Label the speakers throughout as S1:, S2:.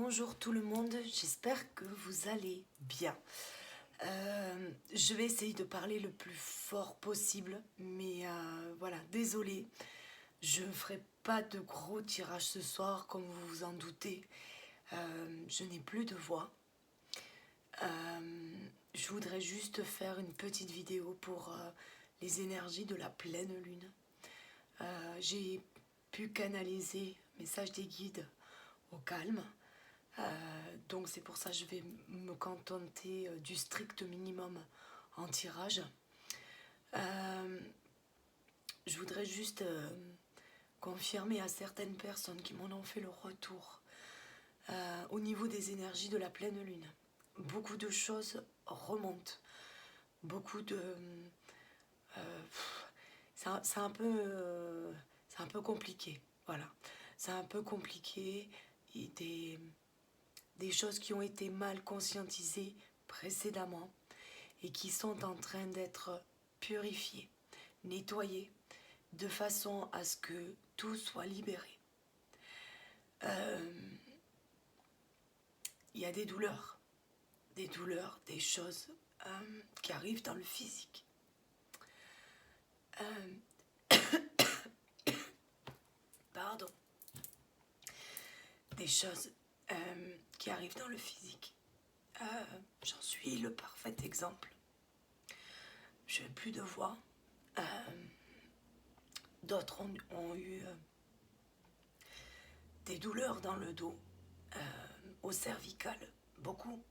S1: Bonjour tout le monde, j'espère que vous allez bien. Je vais essayer de parler le plus fort possible, mais voilà, désolée, je ne ferai pas de gros tirages ce soir, comme vous vous en doutez. Je n'ai plus de voix. Je voudrais juste faire une petite vidéo pour les énergies de la pleine lune. J'ai pu canaliser le message des guides au calme. Donc c'est pour ça que je vais me contenter du strict minimum en tirage. Je voudrais juste confirmer à certaines personnes qui m'en ont fait le retour au niveau des énergies de la pleine lune. Beaucoup de choses remontent. Beaucoup de... c'est un peu compliqué. Voilà. C'est un peu compliqué. Et des choses qui ont été mal conscientisées précédemment et qui sont en train d'être purifiées, nettoyées, de façon à ce que tout soit libéré. Il y a des douleurs, des choses qui arrivent dans le physique. Pardon. Des choses qui arrivent dans le physique. J'en suis le parfait exemple. Je n'ai plus de voix. D'autres ont eu des douleurs dans le dos, au cervical, beaucoup.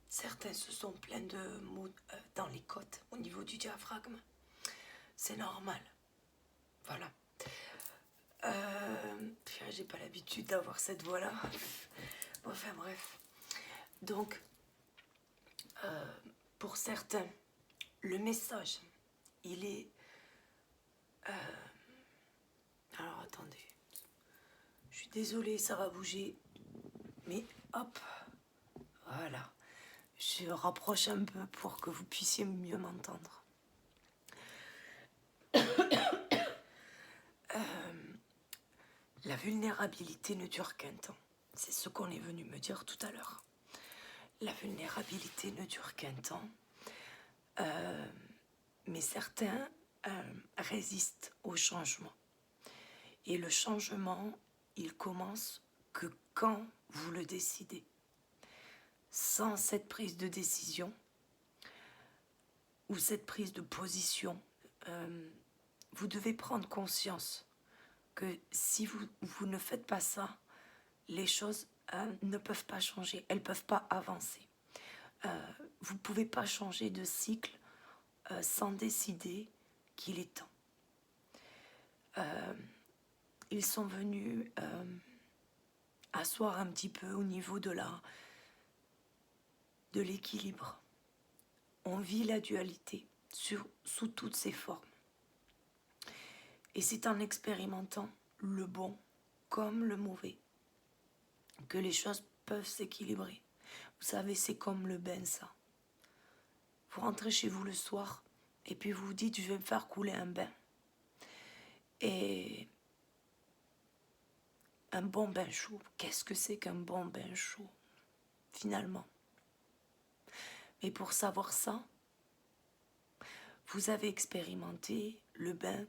S1: Certains se sont plaints de maux dans les côtes, au niveau du diaphragme. C'est normal. Voilà. J'ai pas l'habitude d'avoir cette voix-là. Enfin bref. Donc, pour certains, le message, il est... Alors attendez. Je suis désolée, ça va bouger. Mais hop. Voilà. Je rapproche un peu pour que vous puissiez mieux m'entendre. La vulnérabilité ne dure qu'un temps. C'est ce qu'on est venu me dire tout à l'heure. La vulnérabilité ne dure qu'un temps. Mais certains résistent au changement. Et le changement, il commence que quand vous le décidez. Sans cette prise de décision ou cette prise de position, vous devez prendre conscience que si vous ne faites pas ça, les choses ne peuvent pas changer, elles ne peuvent pas avancer. Vous ne pouvez pas changer de cycle sans décider qu'il est temps. Ils sont venus asseoir un petit peu au niveau de l'équilibre. On vit la dualité sous toutes ses formes. Et c'est en expérimentant le bon comme le mauvais que les choses peuvent s'équilibrer. Vous savez, c'est comme le bain, ça. Vous rentrez chez vous le soir et puis vous vous dites, je vais me faire couler un bain. Et un bon bain chaud, qu'est-ce que c'est qu'un bon bain chaud, finalement? Mais pour savoir ça, vous avez expérimenté le bain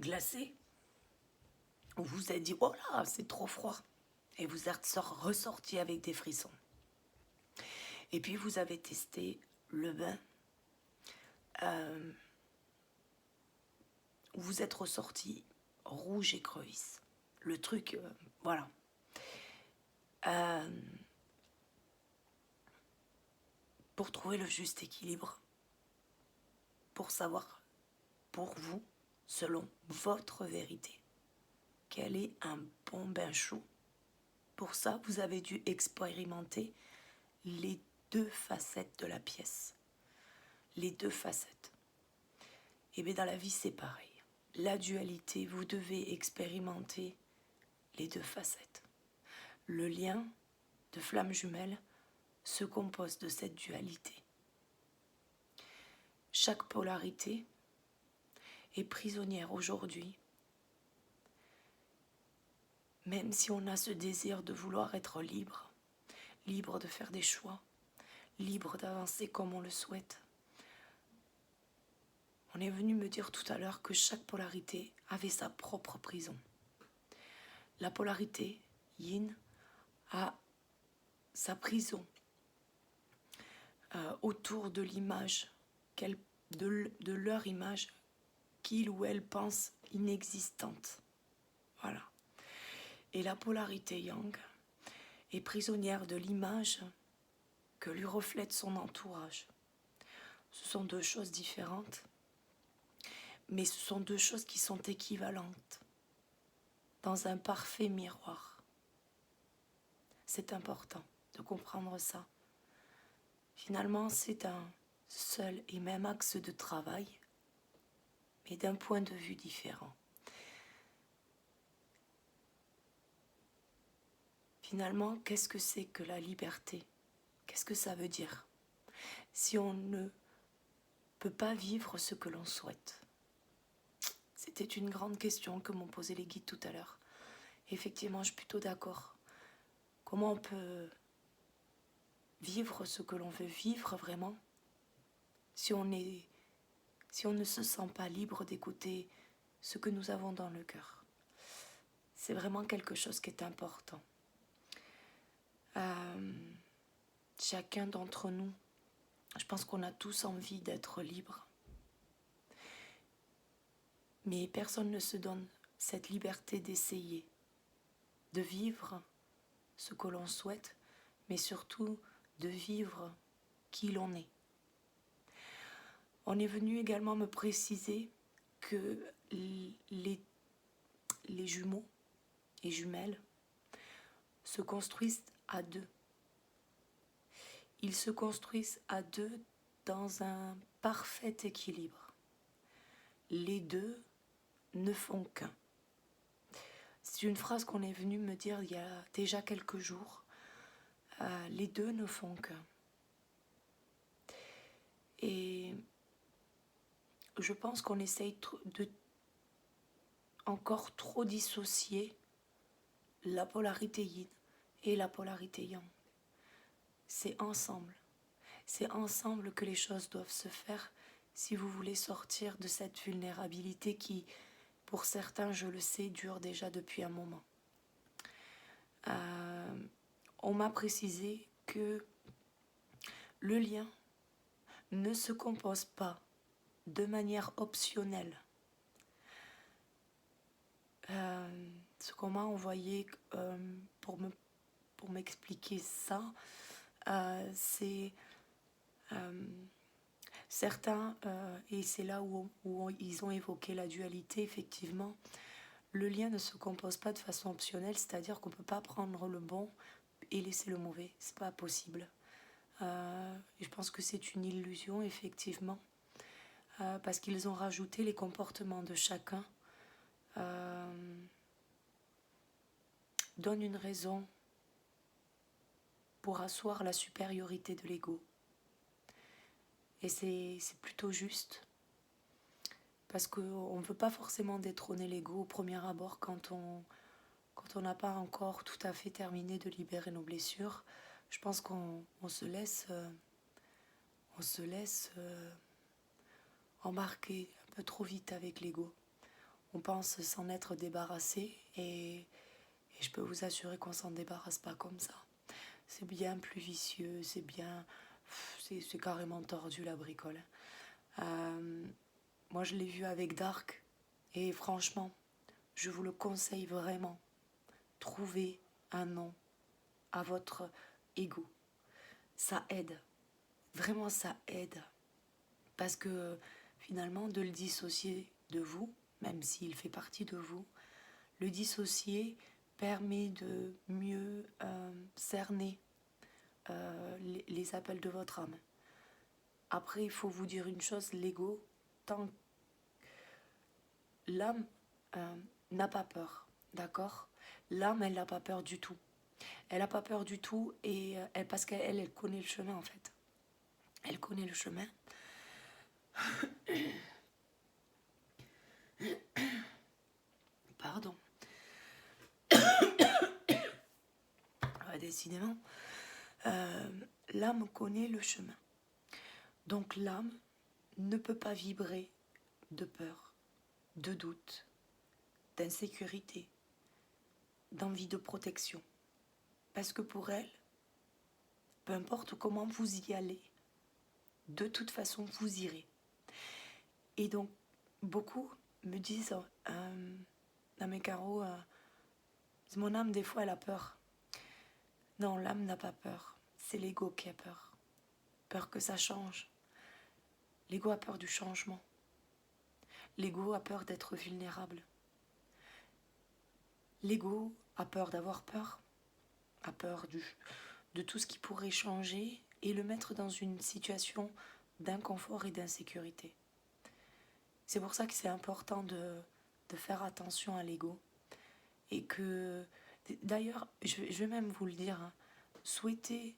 S1: glacé, où vous vous êtes dit, oh là, c'est trop froid. Et vous êtes ressorti avec des frissons. Et puis vous avez testé le bain où vous êtes ressorti rouge écrevisse. Le truc, voilà. Pour trouver le juste équilibre, pour savoir, pour vous, selon votre vérité, quel est un bon bain chaud. Pour ça, vous avez dû expérimenter les deux facettes de la pièce. Les deux facettes. Et bien dans la vie, c'est pareil. La dualité, vous devez expérimenter les deux facettes. Le lien de flamme jumelle se compose de cette dualité. Chaque polarité est prisonnière aujourd'hui, même si on a ce désir de vouloir être libre, libre de faire des choix, libre d'avancer comme on le souhaite. On est venu me dire tout à l'heure que chaque polarité avait sa propre prison. La polarité yin a sa prison autour de l'image, de leur image qu'il ou elle pense inexistante. Voilà. Et la polarité yang est prisonnière de l'image que lui reflète son entourage. Ce sont deux choses différentes, mais ce sont deux choses qui sont équivalentes dans un parfait miroir. C'est important de comprendre ça. Finalement, c'est un seul et même axe de travail, mais d'un point de vue différent. Finalement, qu'est-ce que c'est que la liberté? Qu'est-ce que ça veut dire si on ne peut pas vivre ce que l'on souhaite? C'était une grande question que m'ont posé les guides tout à l'heure. Effectivement, je suis plutôt d'accord. Comment on peut vivre ce que l'on veut vivre vraiment si on ne se sent pas libre d'écouter ce que nous avons dans le cœur? C'est vraiment quelque chose qui est important. Chacun d'entre nous, je pense qu'on a tous envie d'être libre. Mais personne ne se donne cette liberté d'essayer, de vivre ce que l'on souhaite, mais surtout de vivre qui l'on est. On est venu également me préciser que les jumeaux et jumelles se construisent à deux. Ils se construisent à deux dans un parfait équilibre. Les deux ne font qu'un. C'est une phrase qu'on est venu me dire il y a déjà quelques jours. Les deux ne font qu'un. Et je pense qu'on essaye de encore trop dissocier la polarité yin et la polarité yang. C'est ensemble. C'est ensemble que les choses doivent se faire si vous voulez sortir de cette vulnérabilité qui, pour certains, je le sais, dure déjà depuis un moment. On m'a précisé que le lien ne se compose pas de manière optionnelle. Ce qu'on m'a envoyé pour m'expliquer ça, c'est certains, et c'est là où ils ont évoqué la dualité, effectivement, le lien ne se compose pas de façon optionnelle, c'est-à-dire qu'on ne peut pas prendre le bon et laisser le mauvais, c'est pas possible. Je pense que c'est une illusion, effectivement, parce qu'ils ont rajouté les comportements de chacun, donnent une raison pour asseoir la supériorité de l'ego. Et c'est plutôt juste, parce qu'on ne veut pas forcément détrôner l'ego au premier abord quand on n'a pas encore tout à fait terminé de libérer nos blessures. Je pense qu'on se laisse embarquer un peu trop vite avec l'ego. On pense s'en être débarrassé et je peux vous assurer qu'on s'en débarrasse pas comme ça. C'est bien plus vicieux, c'est carrément tordu la bricole. Moi je l'ai vu avec Dark et franchement, je vous le conseille vraiment. Trouvez un nom à votre ego. Ça aide. Vraiment, ça aide. Parce que finalement, de le dissocier de vous, même s'il fait partie de vous, le dissocier permet de mieux cerner les appels de votre âme. Après, il faut vous dire une chose, l'ego, l'âme n'a pas peur, d'accord? L'âme, elle n'a pas peur du tout. Elle n'a pas peur du tout et parce qu'elle connaît le chemin en fait. Elle connaît le chemin. décidément, l'âme connaît le chemin. Donc l'âme ne peut pas vibrer de peur, de doute, d'insécurité, d'envie de protection. Parce que pour elle, peu importe comment vous y allez, de toute façon vous irez. Et donc, beaucoup me disent, à mes carreaux, mon âme, des fois, elle a peur. Non, l'âme n'a pas peur. C'est l'ego qui a peur. Peur que ça change. L'ego a peur du changement. L'ego a peur d'être vulnérable. L'ego a peur d'avoir peur. A peur de tout ce qui pourrait changer et le mettre dans une situation d'inconfort et d'insécurité. C'est pour ça que c'est important de faire attention à l'ego. Et que, d'ailleurs, je vais même vous le dire, hein, souhaitez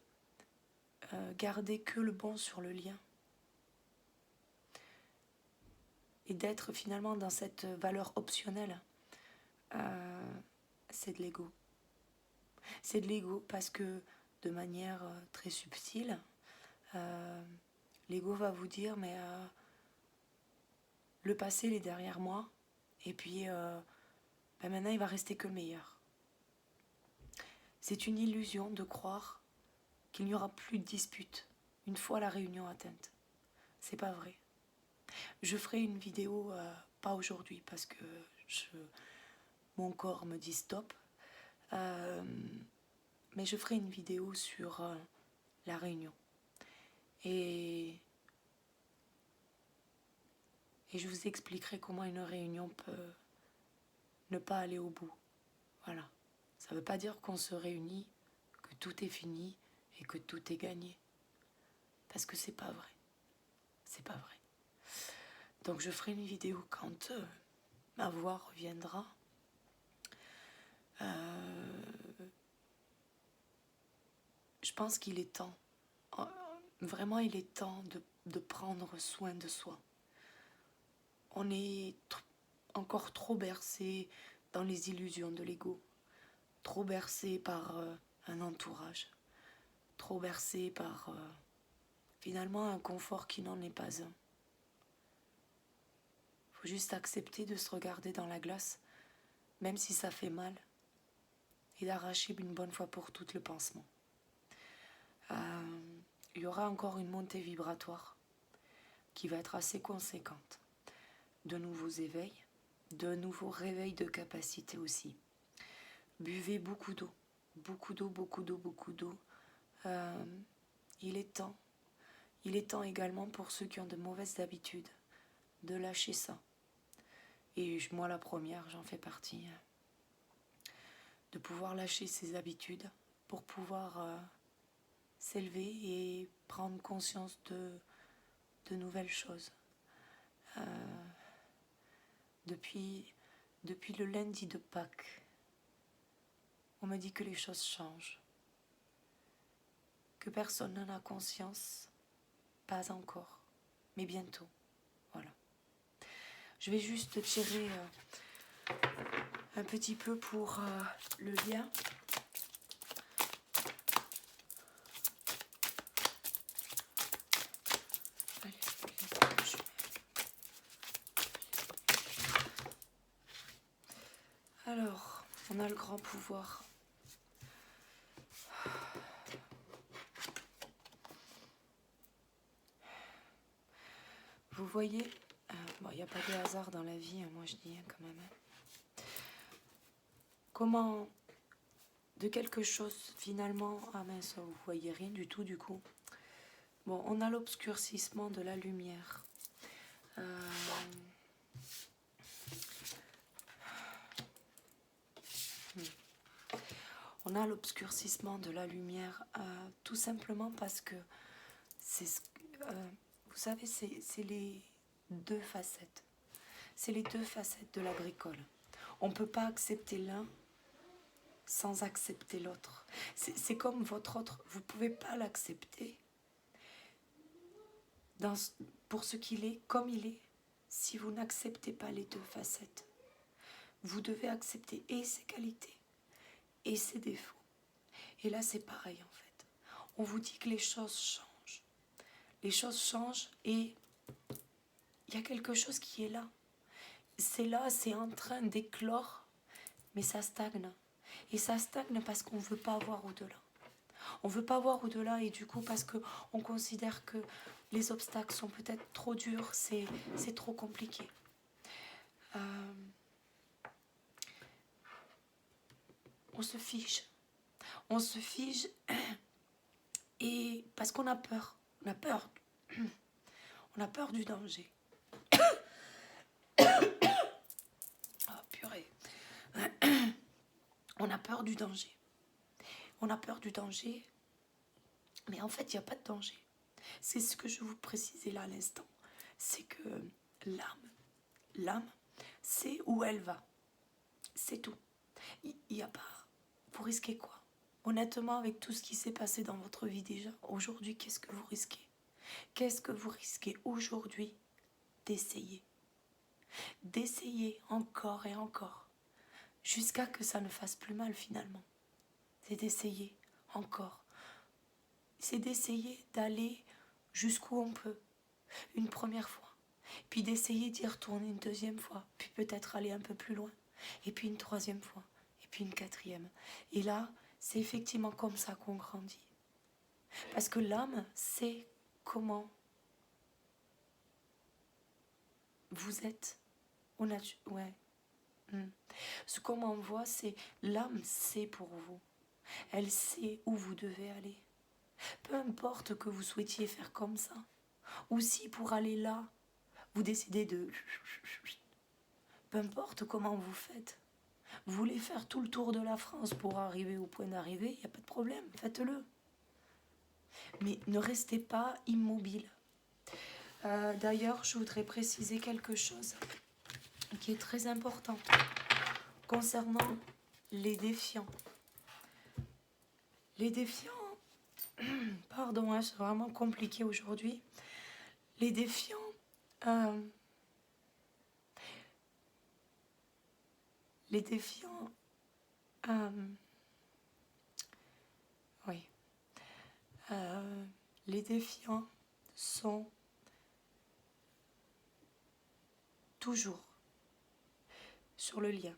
S1: garder que le bon sur le lien. Et d'être finalement dans cette valeur optionnelle, c'est de l'ego. C'est de l'ego parce que de manière très subtile, l'ego va vous dire, mais le passé, il est derrière moi, et puis maintenant, il va rester que le meilleur. C'est une illusion de croire qu'il n'y aura plus de dispute une fois la réunion atteinte. C'est pas vrai. Je ferai une vidéo, pas aujourd'hui, parce que mon corps me dit stop, mais je ferai une vidéo sur la réunion. Et je vous expliquerai comment une réunion peut ne pas aller au bout. Voilà. Ça ne veut pas dire qu'on se réunit, que tout est fini et que tout est gagné. Parce que c'est pas vrai. C'est pas vrai. Donc je ferai une vidéo quand ma voix reviendra. Je pense qu'il est temps. Vraiment, il est temps de prendre soin de soi. On est encore trop bercé dans les illusions de l'ego, trop bercé par un entourage, trop bercé par finalement un confort qui n'en est pas un. Il faut juste accepter de se regarder dans la glace, même si ça fait mal, et d'arracher une bonne fois pour toutes le pansement. Il y aura encore une montée vibratoire qui va être assez conséquente. De nouveaux éveils, de nouveaux réveils de capacité aussi. Buvez beaucoup d'eau, beaucoup d'eau, beaucoup d'eau, beaucoup d'eau. Il est temps également pour ceux qui ont de mauvaises habitudes de lâcher ça. Et moi la première, j'en fais partie. De pouvoir lâcher ses habitudes pour pouvoir s'élever et prendre conscience de nouvelles choses. Depuis le lundi de Pâques, on me dit que les choses changent, que personne n'en a conscience, pas encore, mais bientôt. Voilà. Je vais juste tirer un petit peu pour le lien. Alors, on a le grand pouvoir. Vous voyez, bon, il n'y a pas de hasard dans la vie, moi je dis quand même. Comment, de quelque chose finalement, ah mince, vous voyez rien du tout du coup. Bon, on a l'obscurcissement de la lumière. On a l'obscurcissement de la lumière tout simplement parce que c'est vous savez, c'est les deux facettes. C'est les deux facettes de la bricole. On ne peut pas accepter l'un sans accepter l'autre. C'est comme votre autre, vous ne pouvez pas l'accepter pour ce qu'il est, comme il est, si vous n'acceptez pas les deux facettes. Vous devez accepter et ses qualités et ses défauts. Et là, c'est pareil en fait. On vous dit que les choses changent. Les choses changent et il y a quelque chose qui est là. C'est là, c'est en train d'éclore, mais ça stagne. Et ça stagne parce qu'on ne veut pas voir au-delà. On ne veut pas voir au-delà et du coup parce qu'on considère que les obstacles sont peut-être trop durs, c'est trop compliqué. On se fige. On se fige et parce qu'on a peur. On a peur. On a peur du danger. Oh purée. On a peur du danger. On a peur du danger, mais en fait, il n'y a pas de danger. C'est ce que je vous précisais là à l'instant. C'est que l'âme, c'est où elle va. C'est tout. Il n'y a pas... Vous risquez quoi? Honnêtement, avec tout ce qui s'est passé dans votre vie déjà, aujourd'hui, qu'est-ce que vous risquez? Qu'est-ce que vous risquez aujourd'hui d'essayer? D'essayer encore et encore, jusqu'à que ça ne fasse plus mal finalement. C'est d'essayer encore. C'est d'essayer d'aller jusqu'où on peut, une première fois. Puis d'essayer d'y retourner une deuxième fois, puis peut-être aller un peu plus loin. Et puis une troisième fois, et puis une quatrième. Et là, c'est effectivement comme ça qu'on grandit. Parce que l'âme sait comment vous êtes au nature. Ouais. Ce qu'on m'envoie, c'est l'âme sait pour vous. Elle sait où vous devez aller. Peu importe que vous souhaitiez faire comme ça, ou si pour aller là, vous décidez de... Peu importe comment vous faites. Vous voulez faire tout le tour de la France pour arriver au point d'arrivée, il n'y a pas de problème, faites-le. Mais ne restez pas immobile. D'ailleurs, je voudrais préciser quelque chose qui est très important concernant les défiants. Les défiants, pardon, hein, c'est vraiment compliqué aujourd'hui. Les défiants, oui, les défiants sont toujours sur le lien.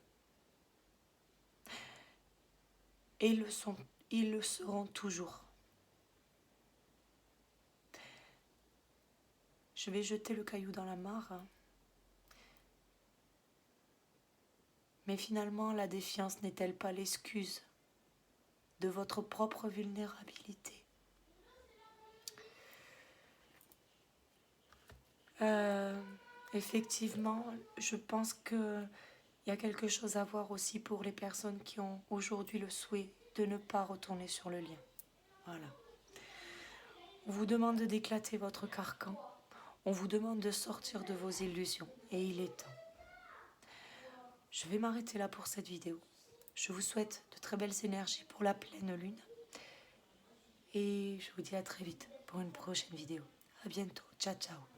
S1: Et ils le seront toujours. Je vais jeter le caillou dans la mare. Hein. Mais finalement, la défiance n'est-elle pas l'excuse de votre propre vulnérabilité? Effectivement, je pense qu'il y a quelque chose à voir aussi pour les personnes qui ont aujourd'hui le souhait de ne pas retourner sur le lien. Voilà. On vous demande d'éclater votre carcan. On vous demande de sortir de vos illusions. Et il est temps. Je vais m'arrêter là pour cette vidéo. Je vous souhaite de très belles énergies pour la pleine lune. Et je vous dis à très vite pour une prochaine vidéo. À bientôt. Ciao, ciao.